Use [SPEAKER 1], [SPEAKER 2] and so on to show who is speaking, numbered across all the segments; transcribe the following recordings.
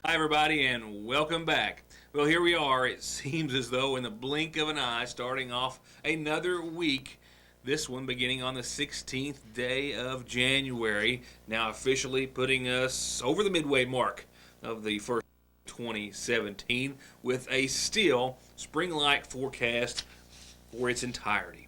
[SPEAKER 1] Hi, everybody, and welcome back. Well, here we are. It seems as though in the blink of an eye, starting off another week, this one beginning on the 16th day of January, now officially putting us over the midway mark of the first 2017 with a still spring-like forecast for its entirety.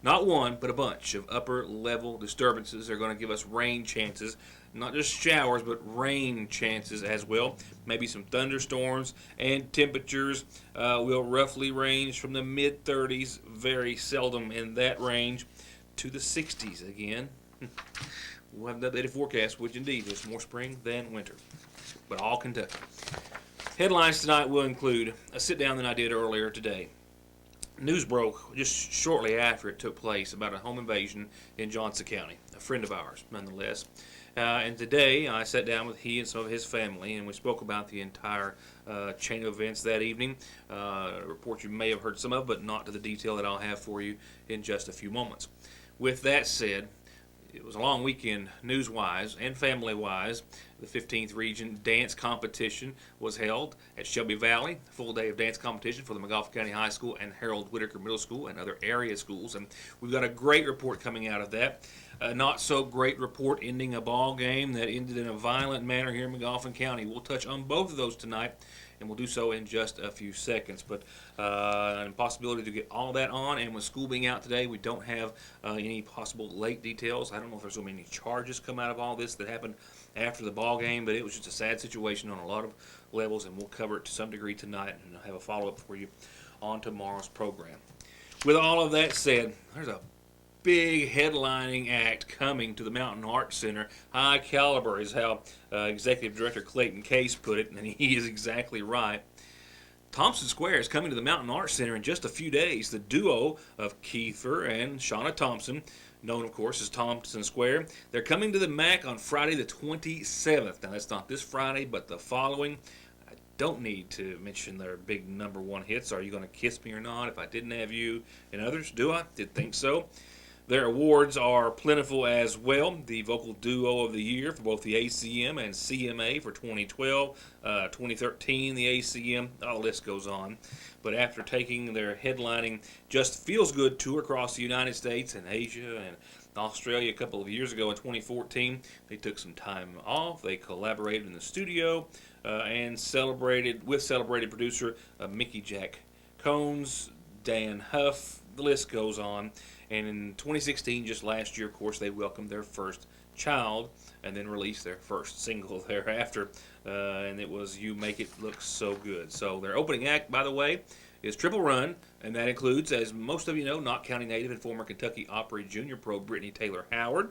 [SPEAKER 1] Not one, but a bunch of upper level disturbances are going to give us rain chances. Not just showers, but rain chances as well. Maybe some thunderstorms, and temperatures will roughly range from the mid 30s, very seldom in that range, to the 60s again. We'll have an updated forecast, which indeed is more spring than winter, but all Kentucky. Headlines tonight will include a sit down that I did earlier today. News broke just shortly after it took place about a home invasion in Johnson County, a friend of ours, nonetheless. And today I sat down with he and some of his family, and we spoke about the entire chain of events that evening. A report you may have heard some of, but not to the detail that I'll have for you in just a few moments. With that said, it was a long weekend news-wise and family-wise. The 15th Region Dance Competition was held at Shelby Valley, a full day of dance competition for the McGoffin County High School and Harold Whitaker Middle School and other area schools. And we've got a great report coming out of that. A not-so-great report ending a ball game that ended in a violent manner here in McGoffin County. We'll touch on both of those tonight, and we'll do so in just a few seconds. But an impossibility to get all that on, and with school being out today, we don't have any possible late details. I don't know if there's going to be any charges come out of all this that happened after the ball game, but it was just a sad situation on a lot of levels, and we'll cover it to some degree tonight, and I'll have a follow-up for you on tomorrow's program. With all of that said, there's a big headlining act coming to the Mountain Arts Center. High caliber is how Executive Director Clayton Case put it, and he is exactly right. Thompson Square is coming to the Mountain Arts Center in just a few days. The duo of Kiefer and Shauna Thompson, known, of course, as Thompson Square, they're coming to the MAC on Friday the 27th. Now, that's not this Friday, but the following. I don't need to mention their big number one hits, Are You Gonna Kiss Me or Not, If I Didn't Have You, and others. Do I? Did think so. Their awards are plentiful as well. The Vocal Duo of the Year for both the ACM and CMA for 2012, 2013, the ACM, the list goes on. But after taking their headlining Just Feels Good tour across the United States and Asia and Australia a couple of years ago in 2014, they took some time off. They collaborated in the studio and celebrated with celebrated producer Mickey Jack Cones, Dan Huff, the list goes on. And in 2016, just last year, of course, they welcomed their first child and then released their first single thereafter, and it was You Make It Look So Good. So their opening act, by the way, is Triple Run, and that includes, as most of you know, Knott County native and former Kentucky Opry Junior pro Brittany Taylor Howard.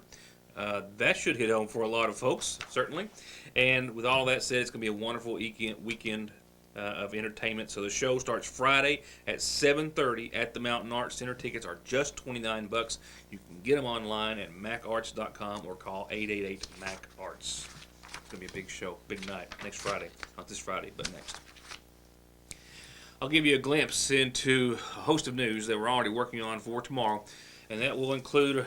[SPEAKER 1] That should hit home for a lot of folks, certainly. And with all that said, it's going to be a wonderful weekend of entertainment. So the show starts Friday at 7:30 at the Mountain Arts Center. Tickets are just $29. You can get them online at macarts.com or call 888-MAC-ARTS. It's going to be a big show, big night, next Friday. Not this Friday, but next. I'll give you a glimpse into a host of news that we're already working on for tomorrow, and that will include a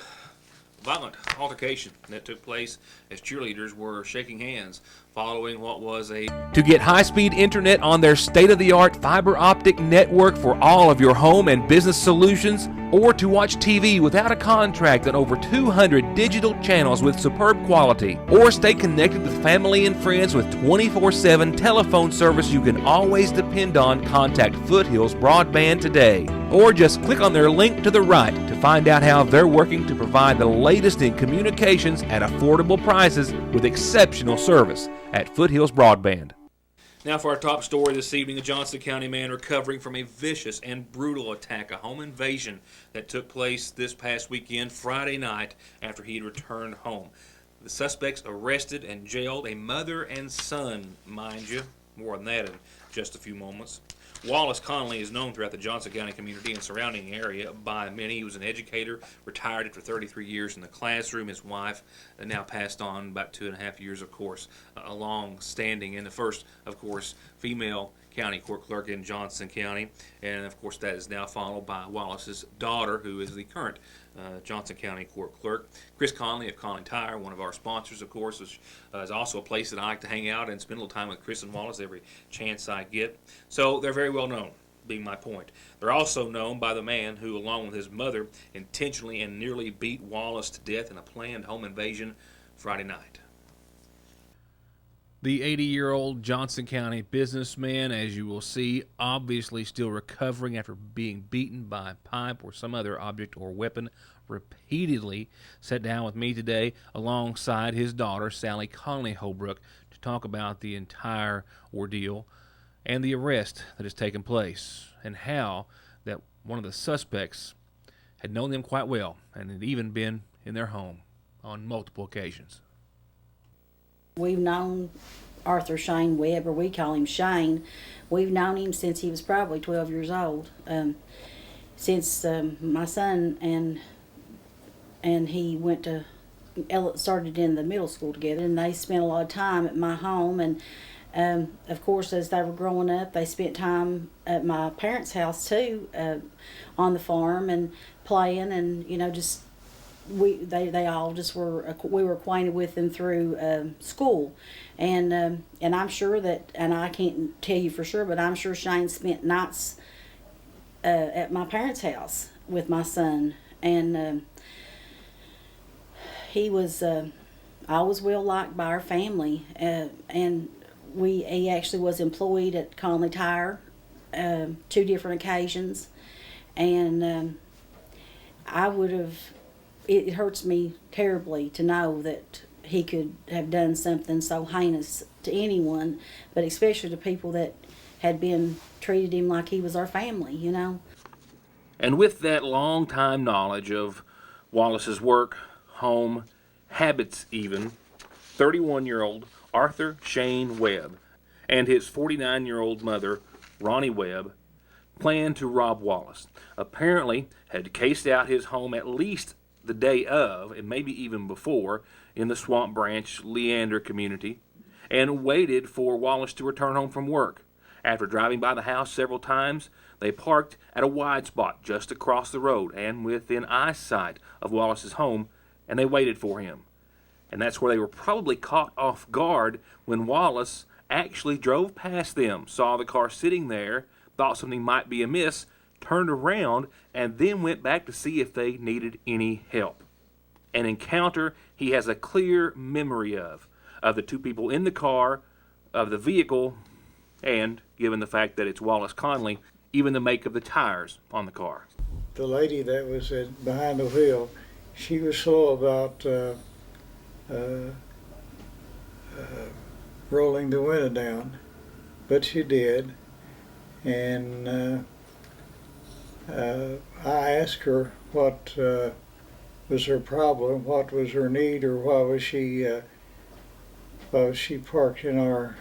[SPEAKER 1] violent altercation that took place as cheerleaders were shaking hands following what was a... To get high-speed internet on their state-of-the-art fiber optic network for all of your home and business solutions, or to watch TV without a contract on over 200 digital channels with superb quality, or stay connected with family and friends with 24/7 telephone service you can always depend on, contact Foothills Broadband today. Or just click on their link to the right to find out how they're working to provide the latest in communications at affordable prices with exceptional service at Foothills Broadband. Now for our top story this evening, a Johnson County man recovering from a vicious and brutal attack, a home invasion that took place this past weekend, Friday night, after he had returned home. The suspects arrested and jailed a mother and son, mind you. More on that in just a few moments. Wallace Conley is known throughout the Johnson County community and surrounding area by many. He was an educator, retired after 33 years in the classroom. His wife now passed on about 2.5 years, of course, a long-standing, and the first, of course, female county court clerk in Johnson County. And, of course, that is now followed by Wallace's daughter, who is the current Johnson County Court Clerk. Chris Conley of Conley Tire, one of our sponsors, of course, is also a place that I like to hang out and spend a little time with Chris and Wallace every chance I get. So they're very well known, being my point. They're also known by the man who, along with his mother, intentionally and nearly beat Wallace to death in a planned home invasion Friday night. The 80-year-old Johnson County businessman, as you will see, obviously still recovering after being beaten by a pipe or some other object or weapon repeatedly, sat down with me today alongside his daughter, Sally Conley Holbrook, to talk about the entire ordeal and the arrest that has taken place and how that one of the suspects had known them quite well and had even been in their home on multiple occasions.
[SPEAKER 2] We've known Arthur Shane Webb, or we call him Shane. We've known him since he was probably 12 years old. Since my son and he went to started in the middle school together, and they spent a lot of time at my home. And of course, as they were growing up, they spent time at my parents' house too, on the farm and playing, and just. They all just were, we were acquainted with them through school, and I'm sure that, and I can't tell you for sure, but I'm sure Shane spent nights at my parents' house with my son, and he was always well liked by our family, and he actually was employed at Conley Tire 2 different occasions, and I would have. It hurts me terribly to know that he could have done something so heinous to anyone, but especially to people that had been treated him like he was our family,
[SPEAKER 1] And with that long-time knowledge of Wallace's work, home, habits even, 31-year-old Arthur Shane Webb and his 49-year-old mother, Ronnie Webb, planned to rob Wallace. Apparently had cased out his home at least the day of, and maybe even before, in the Swamp Branch Leander community, and waited for Wallace to return home from work. After driving by the house several times, they parked at a wide spot just across the road and within eyesight of Wallace's home, and they waited for him. And that's where they were probably caught off guard when Wallace actually drove past them, saw the car sitting there, thought something might be amiss, turned around, and then went back to see if they needed any help. An encounter he has a clear memory of the 2 people in the car, of the vehicle, and, given the fact that it's Wallace Conley, even the make of the tires on the car.
[SPEAKER 3] The lady that was behind the wheel, she was slow about rolling the window down, but she did, and I asked her what was her problem, what was her need, or why was she parked in our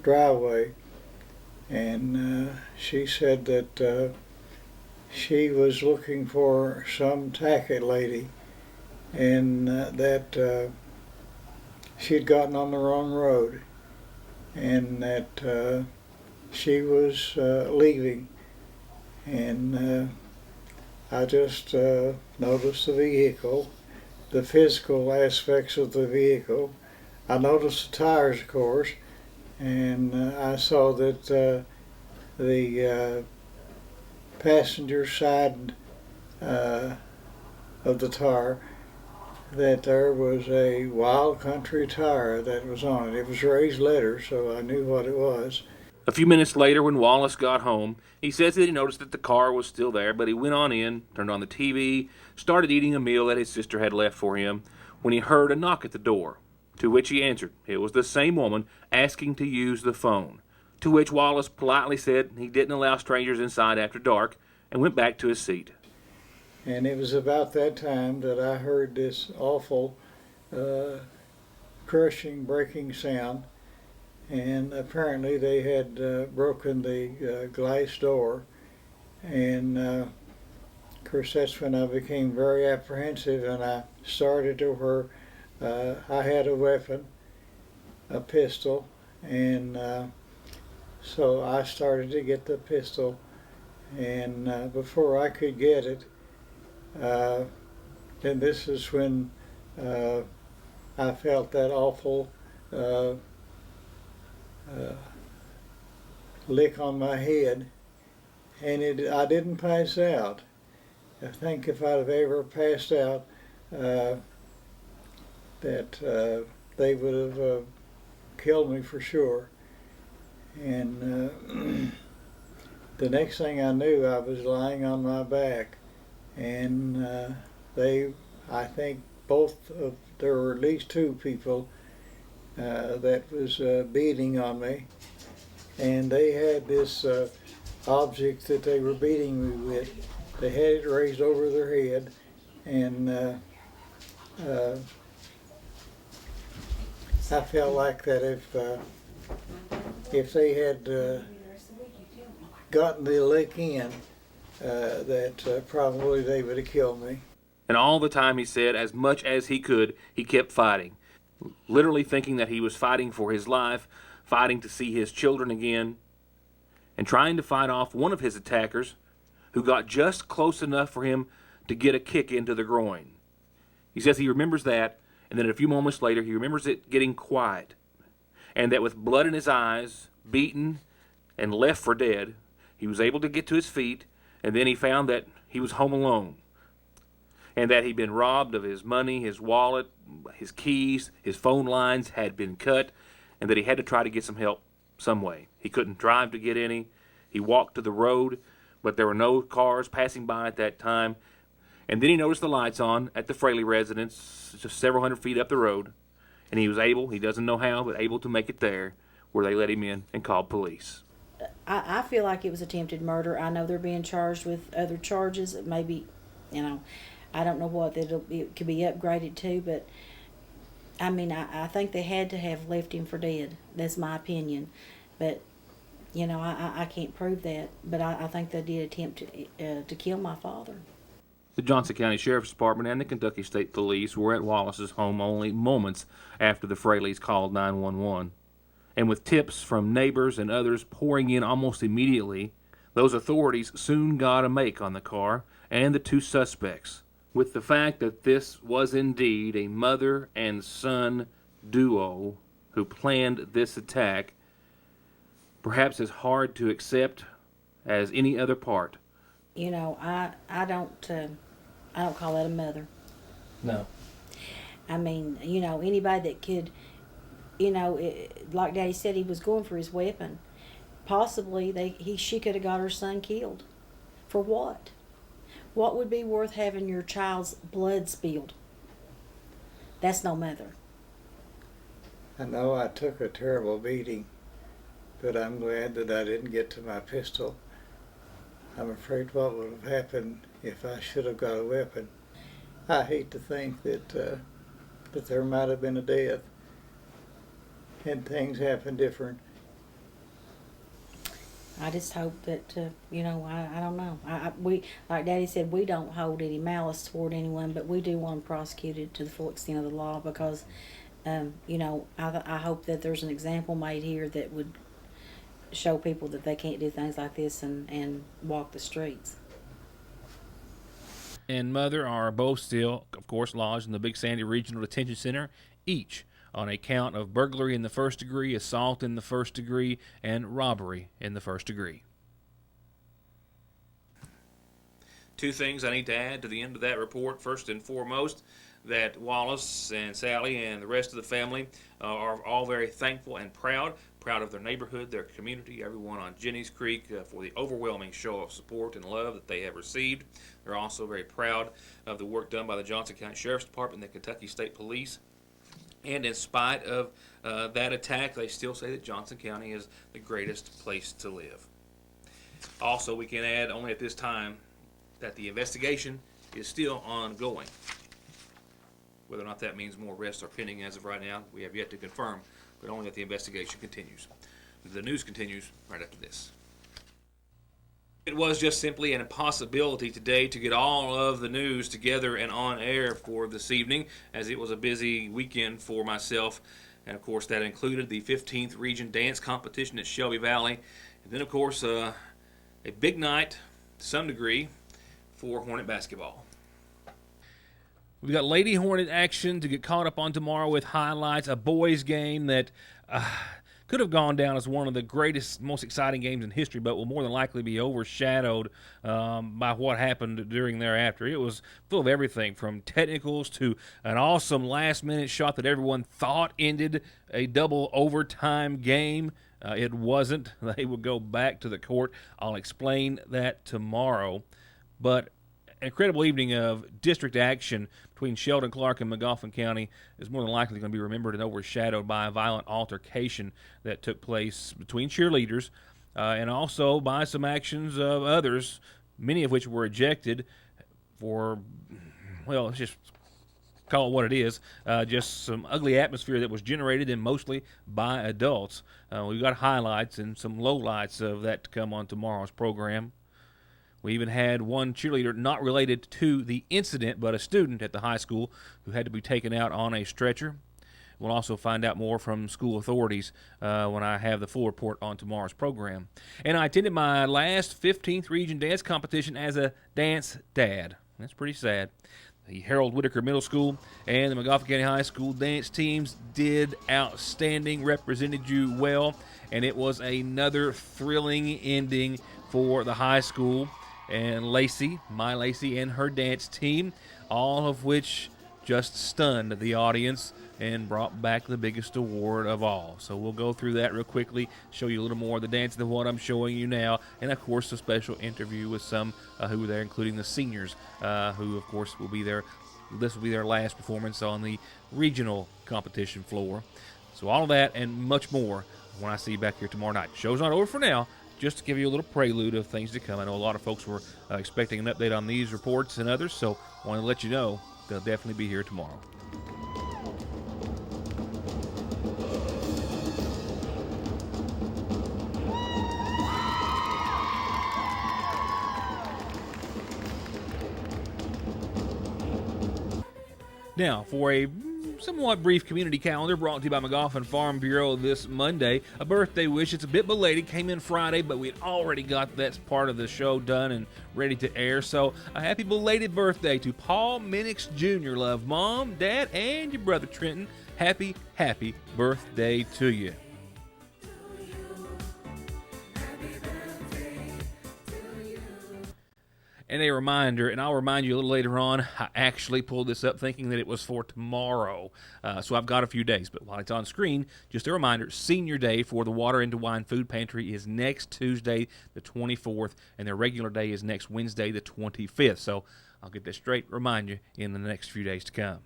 [SPEAKER 3] driveway, and she said that she was looking for some tacky lady, and that she'd gotten on the wrong road, and that she was leaving. And I just noticed the vehicle, the physical aspects of the vehicle. I noticed the tires, of course, and I saw that the passenger side of the tire, that there was a Wild Country tire that was on it. It was raised letters, so I knew what it was.
[SPEAKER 1] A few minutes later, when Wallace got home, he says that he noticed that the car was still there, but he went on in, turned on the TV, started eating a meal that his sister had left for him, when he heard a knock at the door, to which he answered. It was the same woman asking to use the phone, to which Wallace politely said he didn't allow strangers inside after dark, and went back to his seat.
[SPEAKER 3] And it was about that time that I heard this awful crushing, breaking sound. And apparently they had broken the glass door, and of course that's when I became very apprehensive, and I started to where I had a weapon, a pistol, and so I started to get the pistol, and before I could get it, then this is when I felt that awful lick on my head, and I didn't pass out. I think if I'd have ever passed out, that they would have killed me for sure. And the next thing I knew, I was lying on my back, and I think there were at least two people that was beating on me, and they had this object that they were beating me with. They had it raised over their head, and I felt like that if they had gotten the lick in, that probably they would have killed me.
[SPEAKER 1] And all the time, he said, as much as he could, he kept fighting, literally thinking that he was fighting for his life, fighting to see his children again, and trying to fight off one of his attackers who got just close enough for him to get a kick into the groin. He says he remembers that, and then a few moments later, he remembers it getting quiet, and that with blood in his eyes, beaten, and left for dead, he was able to get to his feet, and then he found that he was home alone, and that he'd been robbed of his money, his wallet, his keys, his phone lines had been cut, and that he had to try to get some help some way. He couldn't drive to get any. He walked to the road, but there were no cars passing by at that time. And then he noticed the lights on at the Fraley residence, just several hundred feet up the road, and he was able, he doesn't know how, but able to make it there, where they let him in and called police.
[SPEAKER 2] I feel like it was attempted murder. I know they're being charged with other charges. Maybe, I don't know what it could be upgraded to, but I mean, I think they had to have left him for dead. That's my opinion. But, I can't prove that. But I think they did attempt to kill my father.
[SPEAKER 1] The Johnson County Sheriff's Department and the Kentucky State Police were at Wallace's home only moments after the Fraleys called 911. And with tips from neighbors and others pouring in almost immediately, those authorities soon got a make on the car and the two suspects. With the fact that this was indeed a mother and son duo who planned this attack, perhaps as hard to accept as any other part.
[SPEAKER 2] I don't call that a mother.
[SPEAKER 1] No.
[SPEAKER 2] I mean, anybody that could, like Daddy said, he was going for his weapon. Possibly she could have got her son killed. For what? What would be worth having your child's blood spilled? That's no mother.
[SPEAKER 3] I know I took a terrible beating, but I'm glad that I didn't get to my pistol. I'm afraid what would have happened if I should have got a weapon. I hate to think that there might have been a death and things happen different.
[SPEAKER 2] I just hope that, I don't know. We, like Daddy said, we don't hold any malice toward anyone, but we do want them prosecuted to the full extent of the law because, I hope that there's an example made here that would show people that they can't do things like this and walk the streets.
[SPEAKER 1] And Mother are both still, of course, lodged in the Big Sandy Regional Detention Center, each on a count of burglary in the first degree, assault in the first degree, and robbery in the first degree. Two things I need to add to the end of that report. First and foremost, that Wallace and Sally and the rest of the family are all very thankful and proud of their neighborhood, their community, everyone on Jenny's Creek for the overwhelming show of support and love that they have received. They're also very proud of the work done by the Johnson County Sheriff's Department and the Kentucky State Police. And in spite of that attack, they still say that Johnson County is the greatest place to live. Also, we can add only at this time that the investigation is still ongoing. Whether or not that means more arrests are pending as of right now, we have yet to confirm, but only that the investigation continues. The news continues right after this. It was just simply an impossibility today to get all of the news together and on air for this evening, as it was a busy weekend for myself. And of course, that included the 15th Region Dance Competition at Shelby Valley. And then, of course, a big night, to some degree, for Hornet basketball. We've got Lady Hornet action to get caught up on tomorrow with highlights, a boys game that could have gone down as one of the greatest, most exciting games in history, but will more than likely be overshadowed by what happened during thereafter. It was full of everything from technicals to an awesome last-minute shot that everyone thought ended a double overtime game. It wasn't. They would go back to the court. I'll explain that tomorrow. But an incredible evening of district action between Sheldon Clark and Magoffin County is more than likely going to be remembered and overshadowed by a violent altercation that took place between cheerleaders and also by some actions of others, many of which were ejected for, well, let's just call it what it is, just some ugly atmosphere that was generated and mostly by adults. We've got highlights and some lowlights of that to come on tomorrow's program. We even had one cheerleader not related to the incident, but a student at the high school who had to be taken out on a stretcher. We'll also find out more from school authorities when I have the full report on tomorrow's program. And I attended my last 15th region dance competition as a dance dad. That's pretty sad. The Harold Whitaker Middle School and the Magoffin County High School dance teams did outstanding, represented you well, and it was another thrilling ending for the high school. And Lacey, my Lacey, and her dance team, all of which just stunned the audience and brought back the biggest award of all. So we'll go through that real quickly, show you a little more of the dance than what I'm showing you now, and of course a special interview with some who were there, including the seniors, who of course will be there. This will be their last performance on the regional competition floor. So all of that and much more when I see you back here tomorrow night. Show's not over for now. Just to give you a little prelude of things to come. I know a lot of folks were expecting an update on these reports and others, so I want to let you know they'll definitely be here tomorrow. Now, for a somewhat brief community calendar brought to you by Magoffin Farm Bureau this Monday. A birthday wish. It's a bit belated. Came in Friday, but we'd already got that part of the show done and ready to air. So a happy belated birthday to Paul Minix Jr. Love, Mom, Dad, and your brother Trenton. Happy, happy birthday to you. And a reminder, and I'll remind you a little later on, I actually pulled this up thinking that it was for tomorrow. So I've got a few days, but while it's on screen, just a reminder, Senior Day for the Water into Wine Food Pantry is next Tuesday, the 24th, and their regular day is next Wednesday, the 25th. So I'll get that straight, remind you in the next few days to come.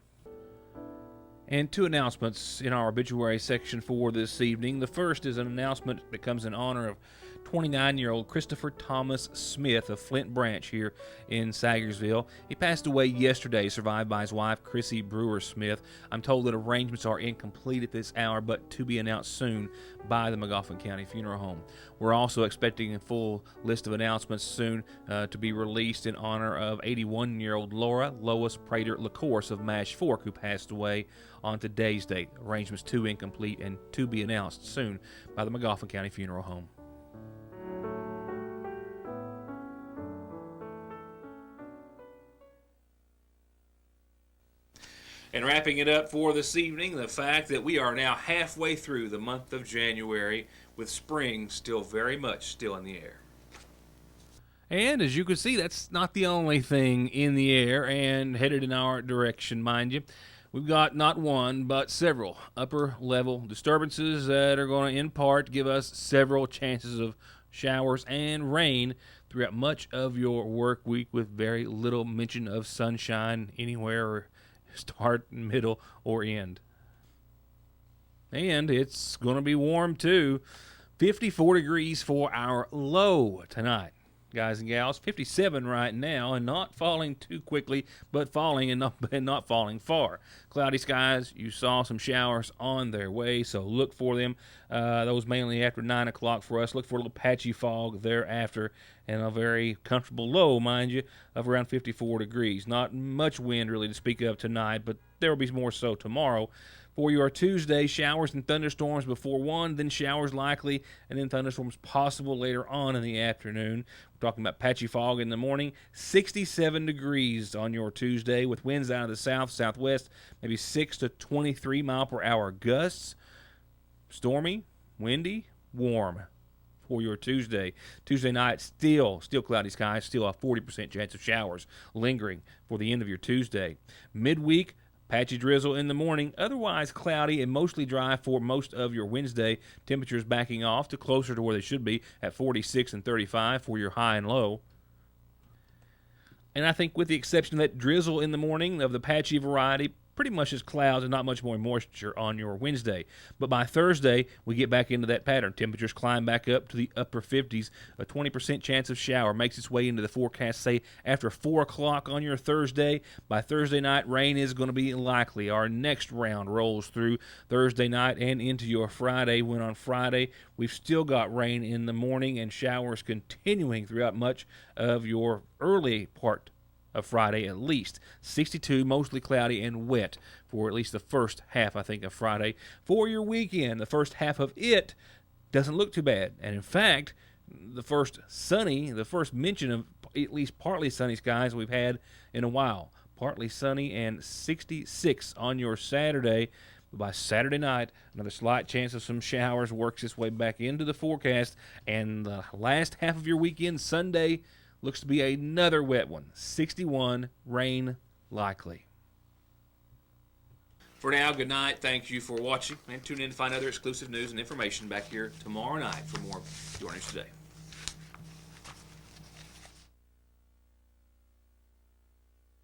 [SPEAKER 1] And two announcements in our obituary section for this evening. The first is an announcement that comes in honor of 29-year-old Christopher Thomas Smith of Flint Branch here in Sagersville. He passed away yesterday, survived by his wife, Chrissy Brewer Smith. I'm told that arrangements are incomplete at this hour, but to be announced soon by the Magoffin County Funeral Home. We're also expecting a full list of announcements soon to be released in honor of 81-year-old Laura Lois Prater LaCourse of Mash Fork, who passed away on today's date. Arrangements too incomplete and to be announced soon by the Magoffin County Funeral Home. And wrapping it up for this evening, the fact that we are now halfway through the month of January with spring still very much still in the air. And as you can see, that's not the only thing in the air and headed in our direction, mind you. We've got not one, but several upper-level disturbances that are going to, in part, give us several chances of showers and rain throughout much of your work week with very little mention of sunshine anywhere or start, middle, or end. And it's going to be warm, too. 54 degrees for our low tonight, guys and gals. 57 right now, and not falling too quickly, but falling and not falling far. Cloudy skies, you saw some showers on their way, so look for them. Those mainly after 9 o'clock for us. Look for a little patchy fog thereafter, and a very comfortable low, mind you, of around 54 degrees. Not much wind really to speak of tonight, but there will be more so tomorrow. For your Tuesday, showers and thunderstorms before 1, then showers likely, and then thunderstorms possible later on in the afternoon. We're talking about patchy fog in the morning. 67 degrees on your Tuesday with winds out of the south, southwest, maybe 6 to 23 mile per hour gusts. Stormy, windy, warm for your Tuesday. Tuesday night, still cloudy skies, still a 40% chance of showers lingering for the end of your Tuesday. Midweek, patchy drizzle in the morning, otherwise cloudy and mostly dry for most of your Wednesday. Temperatures backing off to closer to where they should be at 46 and 35 for your high and low. And I think with the exception of that drizzle in the morning of the patchy variety, pretty much just clouds and not much more moisture on your Wednesday. But by Thursday, we get back into that pattern. Temperatures climb back up to the upper 50s. A 20% chance of shower makes its way into the forecast, say, after 4 o'clock on your Thursday. By Thursday night, rain is going to be likely. Our next round rolls through Thursday night and into your Friday, when on Friday, we've still got rain in the morning and showers continuing throughout much of your early part of Friday at least. 62, mostly cloudy and wet for at least the first half, I think, of Friday. For your weekend, the first half of it doesn't look too bad. And in fact, the first mention of at least partly sunny skies we've had in a while. Partly sunny and 66 on your Saturday. By Saturday night, another slight chance of some showers works its way back into the forecast. And the last half of your weekend, Sunday, looks to be another wet one. 61, rain likely. For now, good night. Thank you for watching. And tune in to find other exclusive news and information back here tomorrow night for more Your News Today.